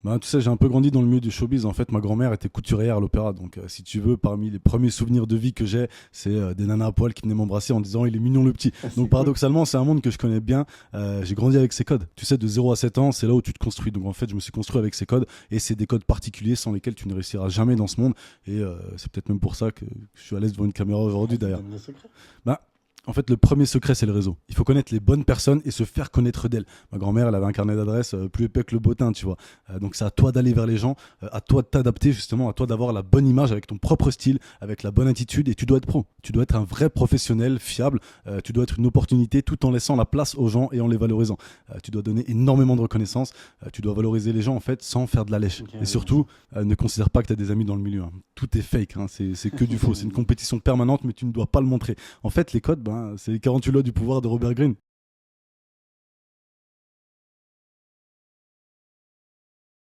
Bah, tu sais, j'ai un peu grandi dans le milieu du showbiz. En fait, ma grand-mère était couturière à l'opéra. Donc, si tu veux, parmi les premiers souvenirs de vie que j'ai, c'est des nanas à poil qui venaient m'embrasser en disant il est mignon le petit. Ah, c'est Donc, cool. paradoxalement, c'est un monde que je connais bien. J'ai grandi avec ces codes. Tu sais, de 0 à 7 ans, c'est là où tu te construis. Donc, en fait, je me suis construit avec ces codes. Et c'est des codes particuliers sans lesquels tu ne réussiras jamais dans ce monde. Et c'est peut-être même pour ça que je suis à l'aise devant une caméra Ah, aujourd'hui, tu d'ailleurs. donnes le secret. Bah, en fait, le premier secret, c'est le réseau. Il faut connaître les bonnes personnes et se faire connaître d'elles. Ma grand-mère, elle avait un carnet d'adresses plus épais que le bottin, tu vois. Donc, c'est à toi d'aller vers les gens, à toi de t'adapter, justement, à toi d'avoir la bonne image avec ton propre style, avec la bonne attitude. Et tu dois être pro. Tu dois être un vrai professionnel, fiable. Tu dois être une opportunité tout en laissant la place aux gens et en les valorisant. Tu dois donner énormément de reconnaissance. Tu dois valoriser les gens, en fait, sans faire de la lèche. Ok, Et bien sûr. surtout, ne considère pas que tu as des amis dans le milieu, hein. Tout est fake, hein. C'est que du faux. C'est une compétition permanente, mais tu ne dois pas le montrer. En fait, les codes, ben, c'est les 48 lois du pouvoir de Robert Greene.